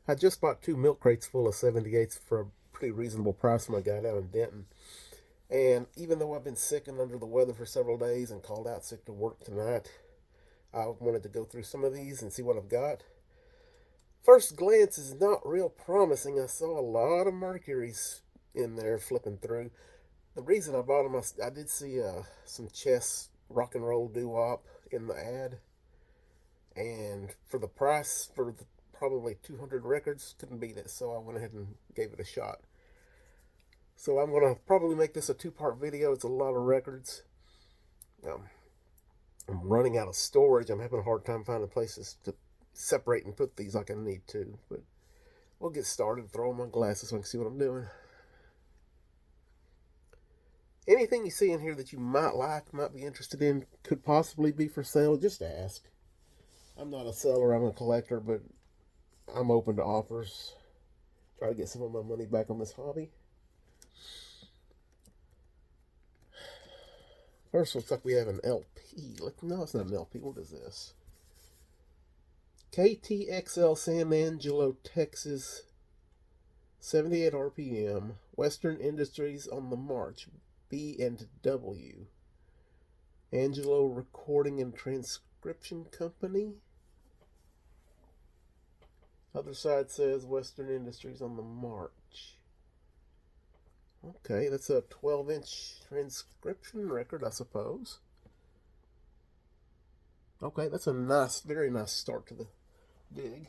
I just bought 2 milk crates full of 78s for a pretty reasonable price from a guy down in Denton. And even though I've been sick and under the weather for several days and called out sick to work tonight, I wanted to go through some of these and see what I've got. First glance is not real promising. I saw a lot of Mercuries in there flipping through. The reason I bought them, I did see some Chess rock and roll doo-wop in the ad. And for the price, for the probably 200 records, couldn't beat it. So I went ahead and gave it a shot. So I'm going to probably make this a two-part video. It's a lot of records. Um, I'm running out of storage. I'm having a hard time finding places to separate and put these like I need to. But we'll get started. Throw on my glasses so I can see what I'm doing. Anything you see in here that you might like, might be interested in, could possibly be for sale, just ask. I'm not a seller, I'm a collector, but I'm open to offers. Try to get some of my money back on this hobby. First, looks like we have an LP. No, it's not an LP. What is this? KTXL San Angelo, Texas, 78 RPM, Western Industries on the March, B&W. Angelo Recording and Transcription Company. Other side says Western Industries on the March. Okay, that's a 12-inch transcription record, I suppose. Okay, that's a nice, very nice start to the dig.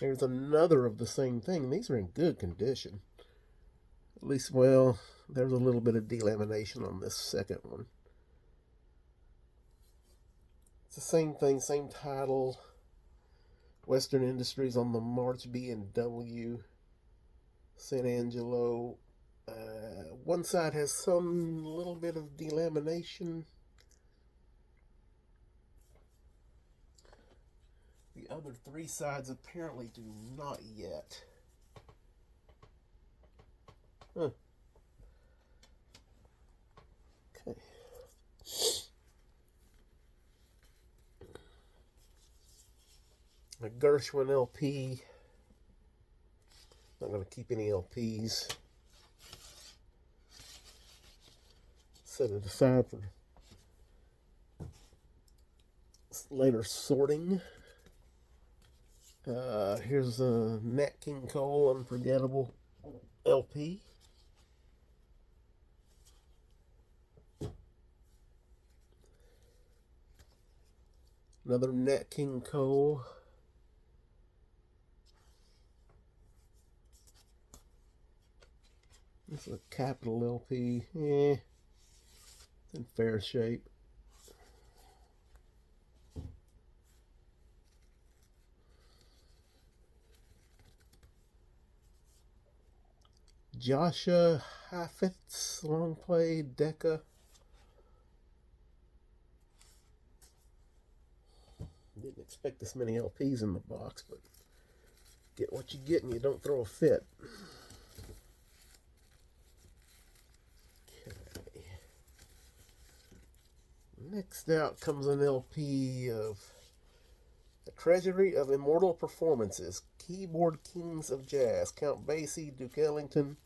There's another of the same thing. These are in good condition. At least, well, there's a little bit of delamination on this second one. It's the same thing, same title. Western Industries on the March, B&W, San Angelo. One side has some little bit of delamination. The other three sides apparently do not yet. Huh. Okay. A Gershwin LP. Not going to keep any LPs. Set it aside for later sorting. Here's a Nat King Cole Unforgettable LP. Another Nat King Cole. This is a Capitol LP. It's in fair shape. Joshua Heifetz long play Decca. Didn't expect this many LPs in the box, but get what you get and you don't throw a fit. Okay. Next out comes an LP of The Treasury of Immortal Performances, Keyboard Kings of Jazz, Count Basie, Duke Ellington,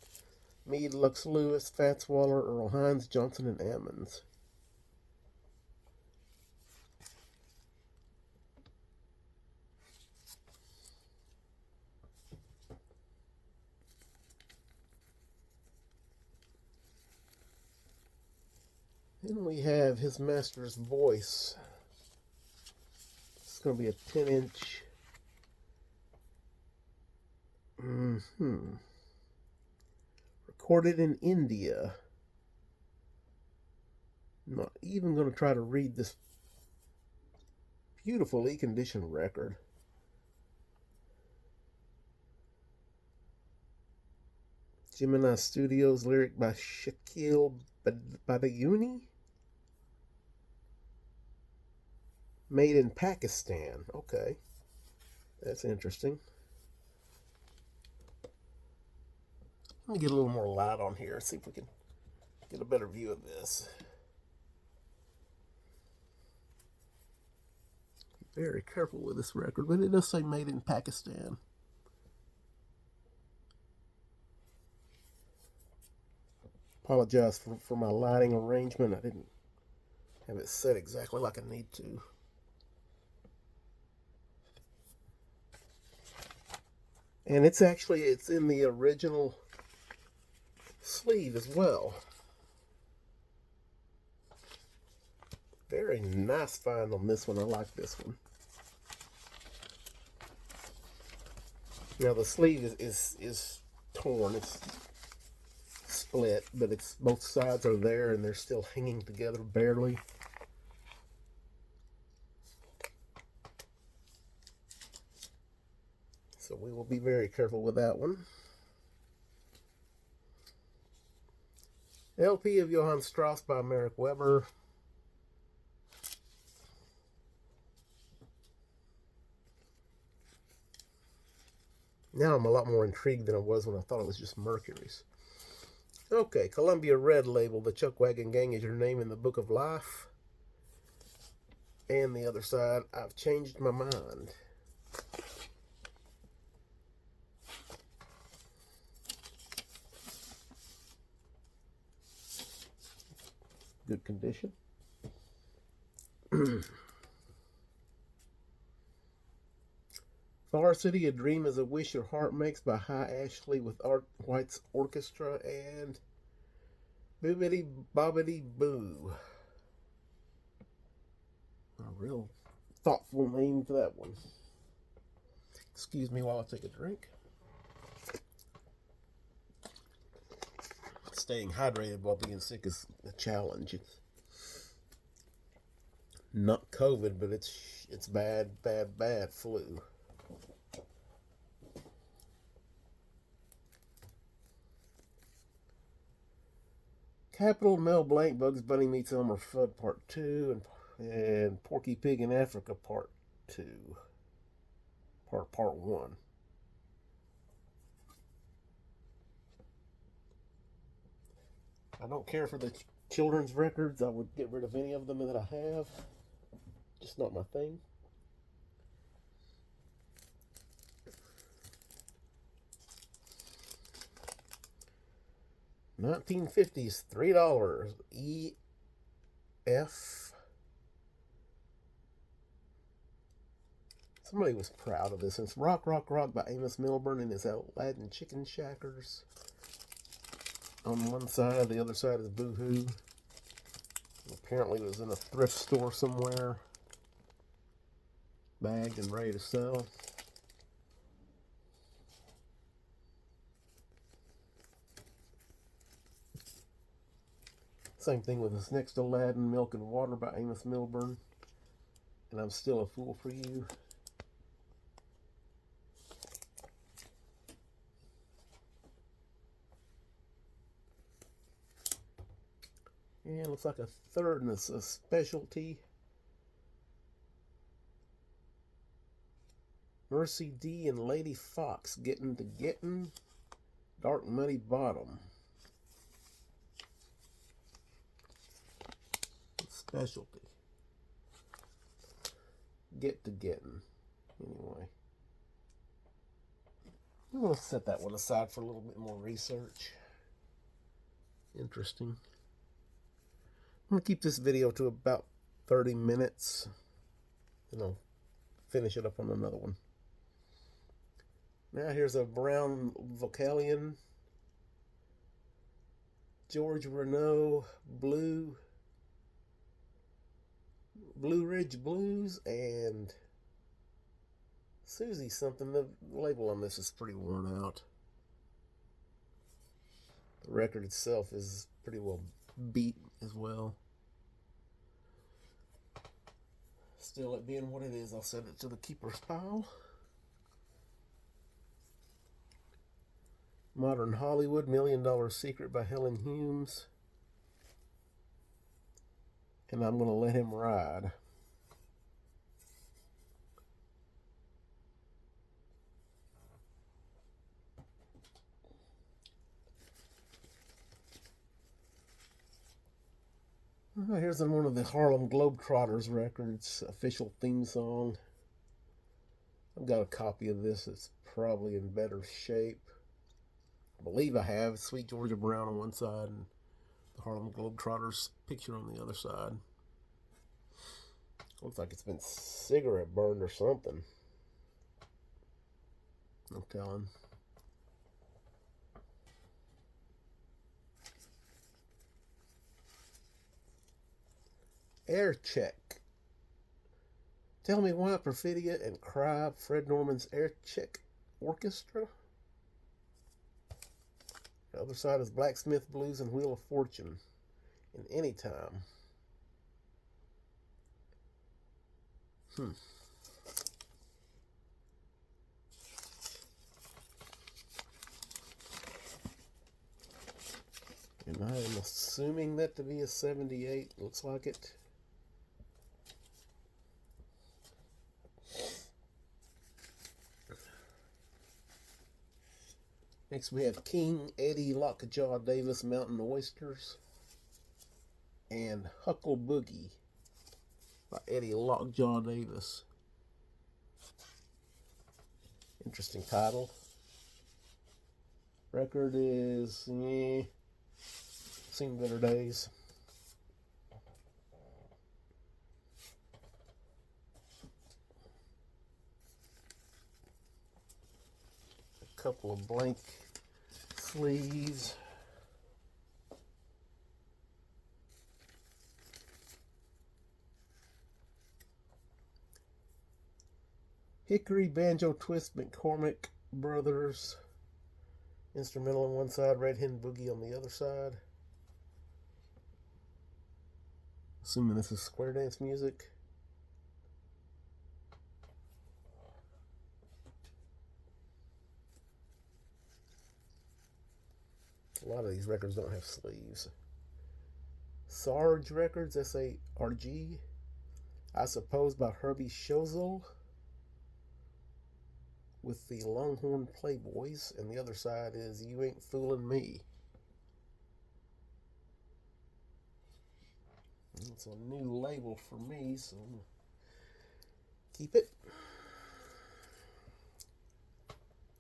Meade, Lux Lewis, Fats Waller, Earl Hines, Johnson, and Ammons. Then we have His Master's Voice. It's going to be a 10-inch. Recorded in India. I'm not even going to try to read this beautifully conditioned record. Gemini Studios, lyric by Shakil Badauni. Made in Pakistan. Okay. That's interesting. Let me get a little more light on here. See if we can get a better view of this. very careful with this record, but it does say made in Pakistan. Apologize for my lighting arrangement. I didn't have it set exactly like I need to. And it's in the original sleeve as well. Very nice find on this one. I like this one. Now the sleeve is torn. It's split, but it's both sides are there and they're still hanging together barely. So we will be very careful with that one. LP of Johann Strauss by Marek Weber. Now I'm a lot more intrigued than I was when I thought it was just Mercury's. Okay, Columbia Red label, The Chuckwagon Gang is your name in the Book of Life. And the other side, I've changed my mind. Good condition. Far City, A Dream is a Wish Your Heart Makes by High Ashley with Art White's Orchestra and Boobity Bobbity Boo. A real thoughtful name for that one. Excuse me while I take a drink. Staying hydrated while being sick is a challenge. It's not COVID, but it's bad flu. Capital, Mel Blanc, Bugs Bunny Meets Elmer Fudd Part 2, and Porky Pig in Africa Part 2. Part 1. I don't care for the children's records. I would get rid of any of them that I have. Just not my thing. $1950s, $3. EF. Somebody was proud of this. It's Rock, Rock, Rock by Amos Milburn and his Aladdin Chicken Shackers. On one side, the other side is Boo-Hoo. Apparently it was in a thrift store somewhere. Bagged and ready to sell. Same thing with this next Aladdin, Milk and Water by Amos Milburn. And I'm Still a Fool for You. And looks like a third, and it's a specialty. Mercy D and Lady Fox, Getting to Getting. Dark Muddy Bottom. Specialty. Get to Getting. Anyway. I'm going to set that one aside for a little bit more research. Interesting. I'm going to keep this video to about 30 minutes. And I'll finish it up on another one. Now here's a brown Vocalion. George Renault Blue Ridge Blues and Susie something. The label on this is pretty worn out. The record itself is pretty well beat as well. Still, it being what it is, I'll send it to the keeper's pile. Modern Hollywood, $1 Million Secret by Helen Humes. And I'm going to Let Him Ride. Here's one of the Harlem Globetrotters records, official theme song. I've got a copy of this that's probably in better shape. I believe I have Sweet Georgia Brown on one side and the Harlem Globetrotters picture on the other side. Looks like it's been cigarette burned or something. I'm telling. Air Check. Tell Me Why, Perfidia and Cry, Fred Norman's Air Check Orchestra. The other side is Blacksmith Blues and Wheel of Fortune in Any Time. And I am assuming that to be a 78. Looks like it. Next we have King Eddie Lockjaw Davis Mountain Oysters and Huckle Boogie by Eddie Lockjaw Davis. Interesting title. Record is Seen Better Days. A couple of blank sleeves. Hickory Banjo Twist McCormick Brothers. Instrumental on one side, Red Hen Boogie on the other side. Assuming this is square dance music. A lot of these records don't have sleeves. Sarge Records, S-A-R-G. I Suppose by Herbie Schozel with the Longhorn Playboys, and the other side is You Ain't Foolin' Me. It's a new label for me, so I'm gonna keep it.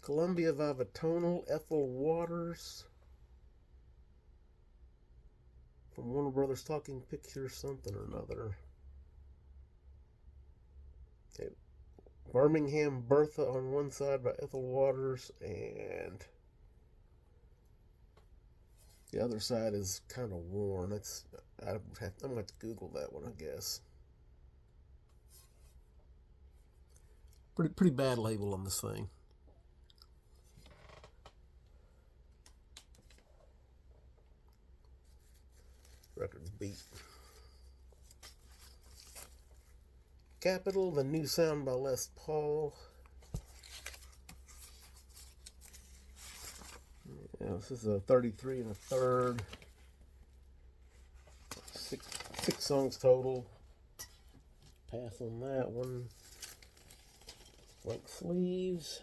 Columbia Vivatonal, Ethel Waters from Warner Brothers Talking Pictures, something or another. Okay. Birmingham Bertha on one side by Ethel Waters, and the other side is kind of worn. I'm going to have to Google that one, I guess. Pretty bad label on this thing. Record's beat. Capitol, The New Sound by Les Paul. Yeah, this is a 33 1/3. Six songs total. Pass on that one. Blank sleeves.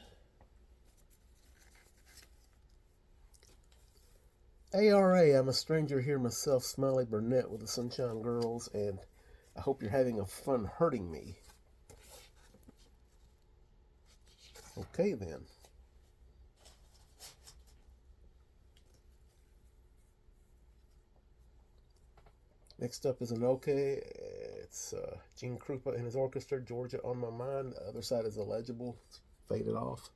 ARA, I'm a Stranger Here Myself, Smiley Burnett with the Sunshine Girls, and I hope you're having a fun hurting me. Okay then. Next up is an okay. It's Gene Krupa and his orchestra, Georgia on My Mind. The other side is illegible. It's faded off.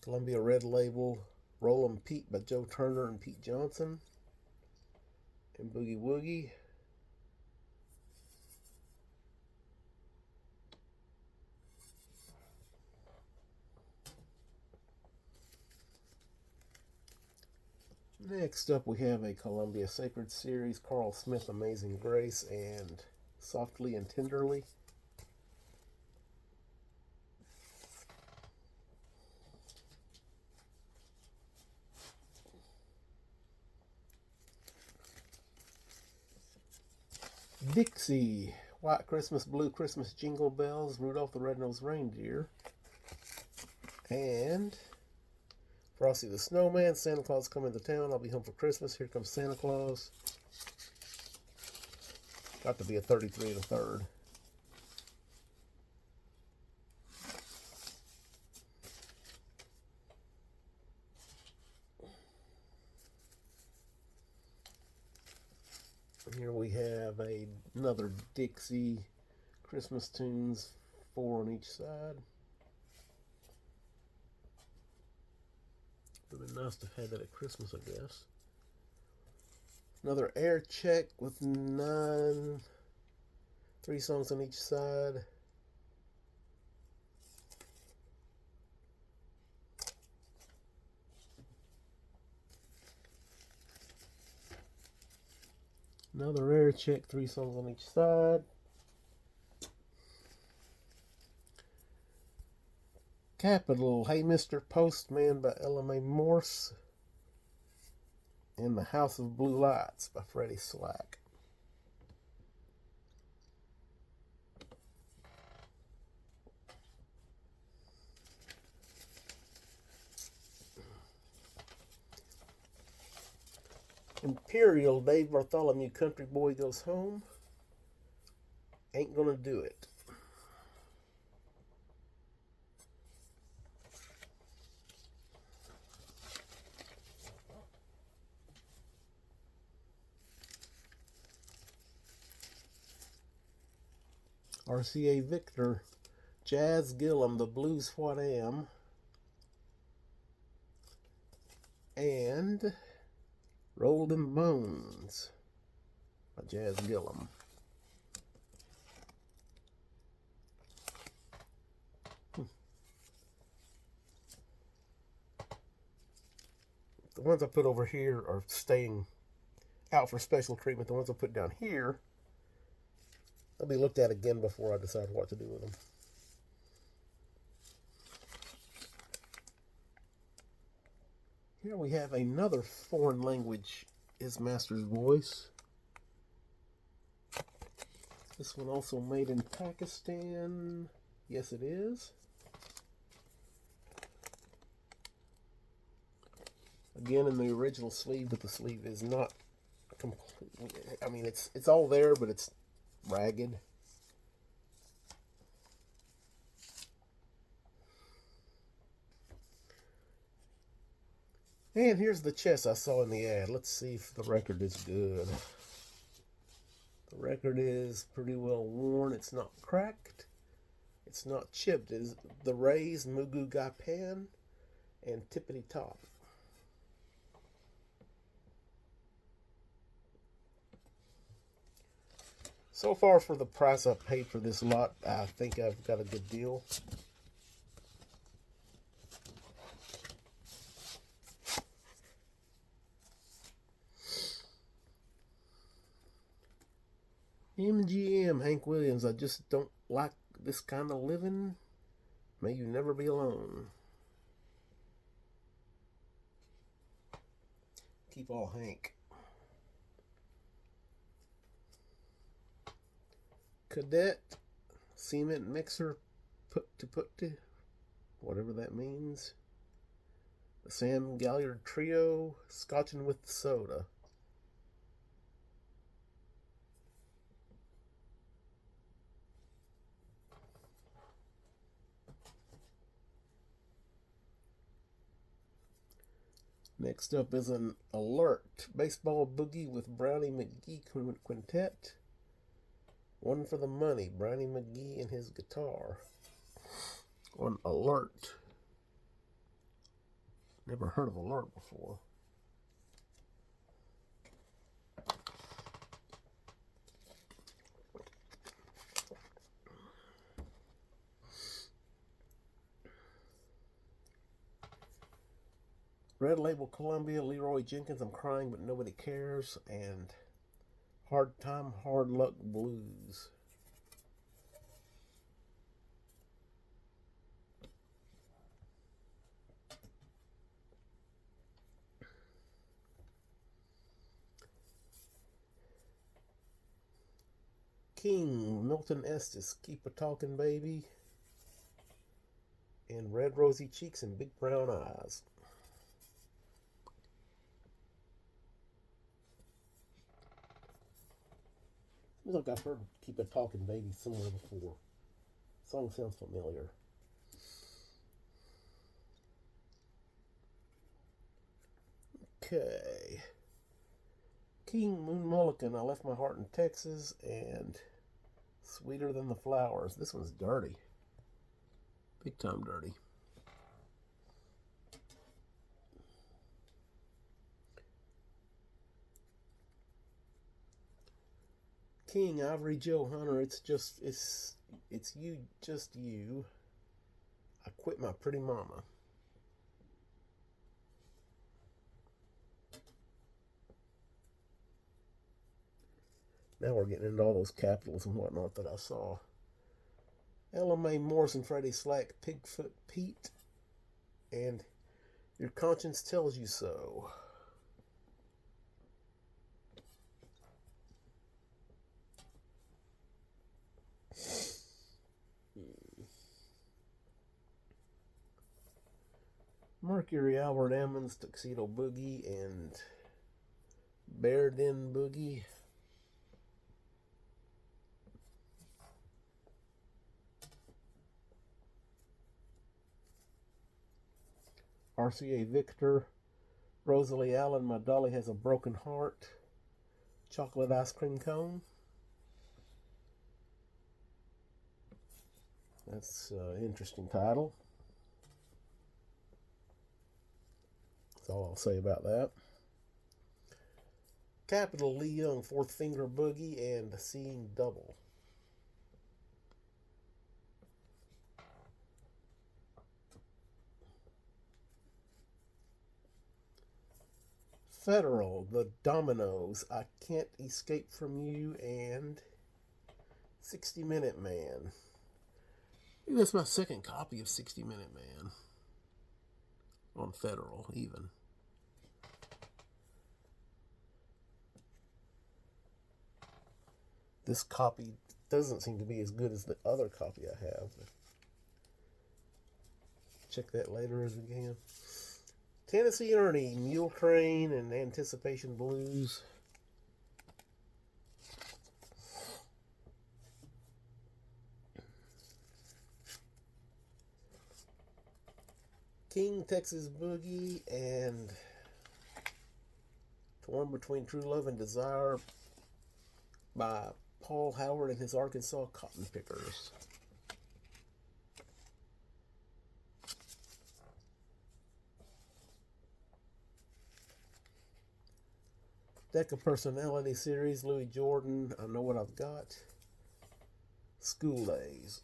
Columbia Red Label, Roll 'em Pete by Joe Turner and Pete Johnson. And Boogie Woogie. Next up we have a Columbia Sacred Series, Carl Smith, Amazing Grace, and Softly and Tenderly. Dixie, White Christmas, Blue Christmas, Jingle Bells, Rudolph the Red-Nosed Reindeer, and Frosty the Snowman, Santa Claus Coming to Town, I'll Be Home for Christmas, Here Comes Santa Claus, Got to be a 33 and a third. Here we have another Dixie Christmas tunes, 4 on each side. Would have been nice to have had that at Christmas, I guess. Another air check with 9, 3 songs on each side. Another air check, 3 songs on each side. Capital, Hey Mr. Postman by Ella Mae Morse. And The House of Blue Lights by Freddie Slack. Imperial, Dave Bartholomew, Country Boy Goes Home. Ain't Gonna Do It. RCA Victor, Jazz Gillum, The Blues What Am. And Rolling Bones by Jazz Gillum. The ones I put over here are staying out for special treatment. The ones I put down here, they'll be looked at again before I decide what to do with them. Here we have another foreign language His Master's Voice. This one also made in Pakistan. Yes, it is. Again, in the original sleeve, but the sleeve is not completely. I mean, it's all there, but it's ragged. And here's the chest I saw in the ad. Let's see if the record is good. The record is pretty well worn. It's not cracked. It's not chipped. It is the Rays, Mugu Gai Pan, and Tippity Top. So far, for the price I paid for this lot, I think I've got a good deal. MGM, Hank Williams, I just don't like this kind of living. May you never be alone. Keep all Hank. Cadet, Cement Mixer, Put to, whatever that means. The Sam Galliard Trio, Scotching with the Soda. Next up is an Alert Baseball Boogie with Brownie McGhee Quintet. One for the Money, Brownie McGhee and his guitar. On Alert. Never heard of Alert before. Red Label Columbia, Leroy Jenkins, I'm Crying But Nobody Cares, and Hard Time, Hard Luck Blues. King, Milton Estes, Keep a Talkin' Baby, and Red Rosy Cheeks and Big Brown Eyes. Seems like I've heard Keep a Talking Baby somewhere before. Song sounds familiar. Okay. King Moon Mulligan, I Left My Heart in Texas, and Sweeter Than the Flowers. This one's dirty. Big time dirty. King Ivory Joe Hunter, it's you, just you. I Quit My Pretty Mama. Now we're getting into all those capitals and whatnot that I saw. Ella Mae Morrison, Freddie Slack, Pigfoot Pete, and Your Conscience Tells You So. Mercury, Albert Emmons, Tuxedo Boogie, and Bear Den Boogie. RCA Victor, Rosalie Allen, My Dolly Has a Broken Heart, Chocolate Ice Cream Cone. That's an interesting title. That's all I'll say about that. Capital Lee Young, Fourth Finger Boogie, and Seeing Double. Federal, The Dominoes, I Can't Escape From You, and 60 Minute Man. I think that's my second copy of 60 Minute Man. On Federal, even. This copy doesn't seem to be as good as the other copy I have. Check that later as we can. Tennessee Ernie, Mule Train, and Anticipation Blues. King, Texas Boogie, and Torn Between True Love and Desire by Paul Howard and his Arkansas Cotton Pickers. Deck of Personality Series, Louis Jordan, I Know What I've Got. School Days.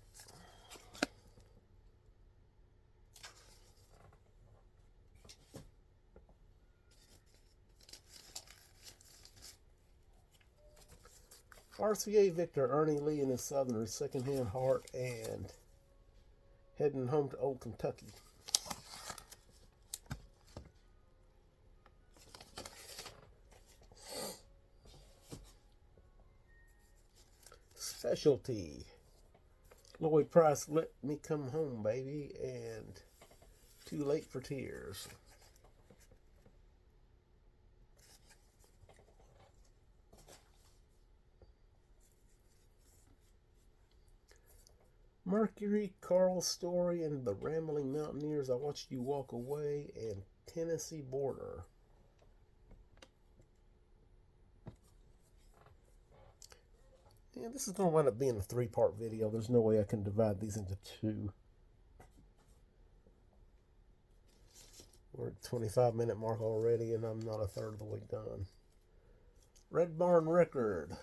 RCA Victor, Ernie Lee and his Southerners, Secondhand Heart, and Heading Home to Old Kentucky. Specialty, Lloyd Price, Let Me Come Home, Baby, and Too Late for Tears. Mercury, Carl Story, and the Rambling Mountaineers, I Watched You Walk Away, and Tennessee Border. Yeah, this is going to wind up being a 3-part video. There's no way I can divide these into 2. We're at 25-minute mark already, and I'm not a third of the way done. Red Barn Record,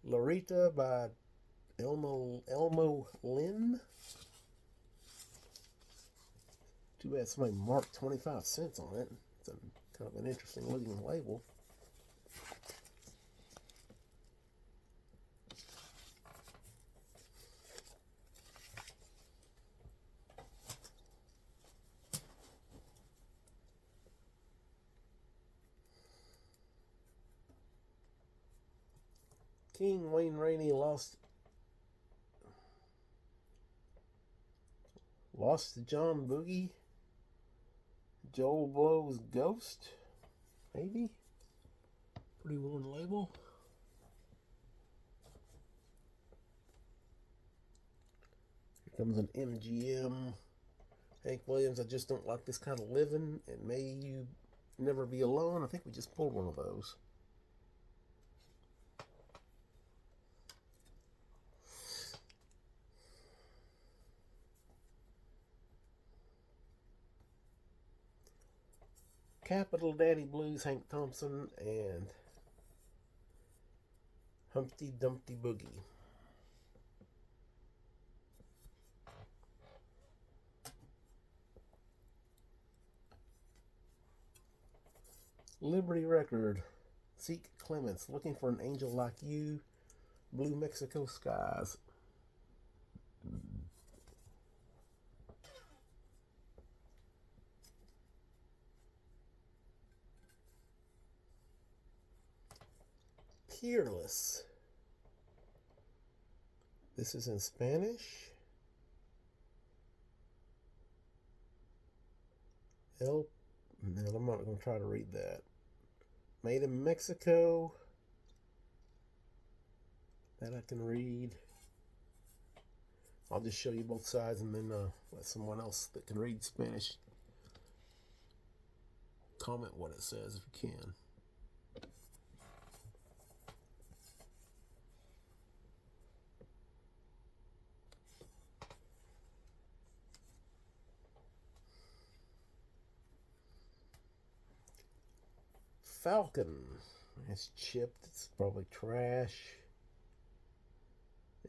Loretta by Elmo Lynn. Too bad somebody marked 25 cents on it. It's kind of an interesting looking label. King, Wayne Rainey, Lost to John Boogie. Joel Blow's Ghost, maybe? Pretty worn label. Comes an MGM. Hank Williams, I just don't like this kind of living, and may you never be alone. I think we just pulled one of those. Capital Daddy Blues, Hank Thompson, and Humpty Dumpty Boogie. Liberty Record, Zeke Clements, Looking for an Angel Like You, Blue Mexico Skies. Peerless. This is in Spanish. No, I'm not going to try to read that. Made in Mexico. That I can read. I'll just show you both sides and then let someone else that can read Spanish comment what it says if you can. Falcon. It's chipped. It's probably trash.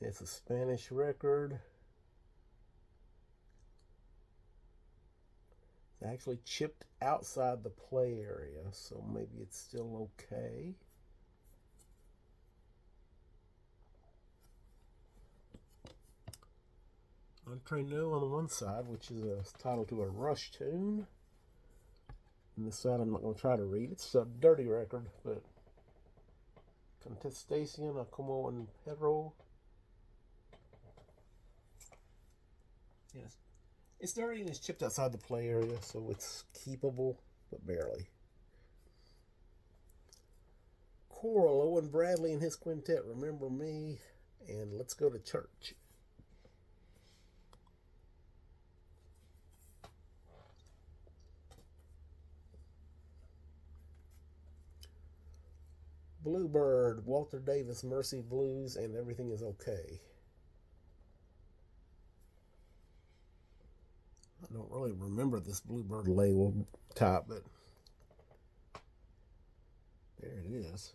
It's a Spanish record. It's actually chipped outside the play area, so maybe it's still okay. Entre Nous on the one side, which is a title to a Rush tune. And this side I'm not going to try to read. It's a dirty record, but Contestación a Como un Perro. Yes. It's dirty and it's chipped outside the play area, so it's keepable, but barely. Coral, Owen Bradley and his quintet, Remember Me, and Let's Go to Church. Bluebird, Walter Davis, Mercy Blues, and Everything Is Okay. I don't really remember this Bluebird label top, but there it is.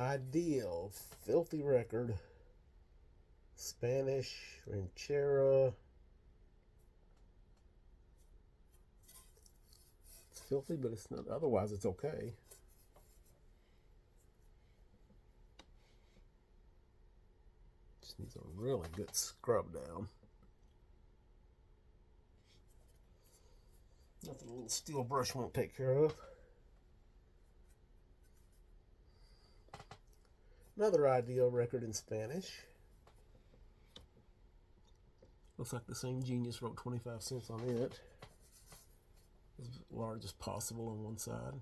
Ideal, Filthy Record, Spanish, Ranchera. It's filthy, but it's not. Otherwise, it's okay. Just needs a really good scrub down. Nothing a little steel brush won't take care of. Another Ideal record in Spanish. Looks like the same genius wrote 25 cents on it. As large as possible on one side.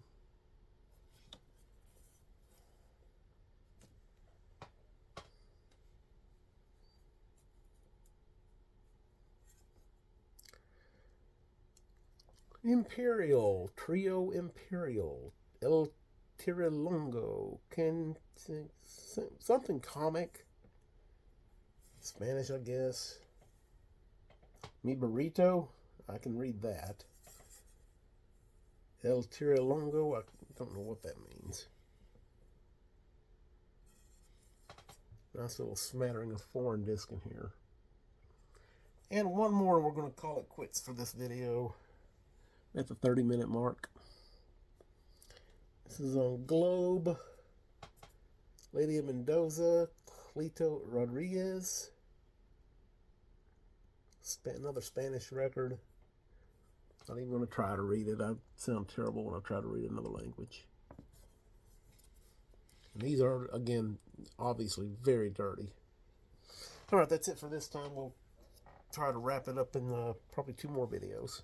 Imperial, Trio Imperial, El Tirilongo, something comic. Spanish, I guess. Mi Burrito, I can read that. El Tirilongo, I don't know what that means. Nice little smattering of foreign disc in here. And one more, and we're going to call it quits for this video at the 30-minute mark. This is on Globe. Lady of Mendoza, Clito Rodriguez. Another Spanish record. Not even going to try to read it. I sound terrible when I try to read another language. And these are, again, obviously very dirty. Alright, that's it for this time. We'll try to wrap it up in probably 2 more videos.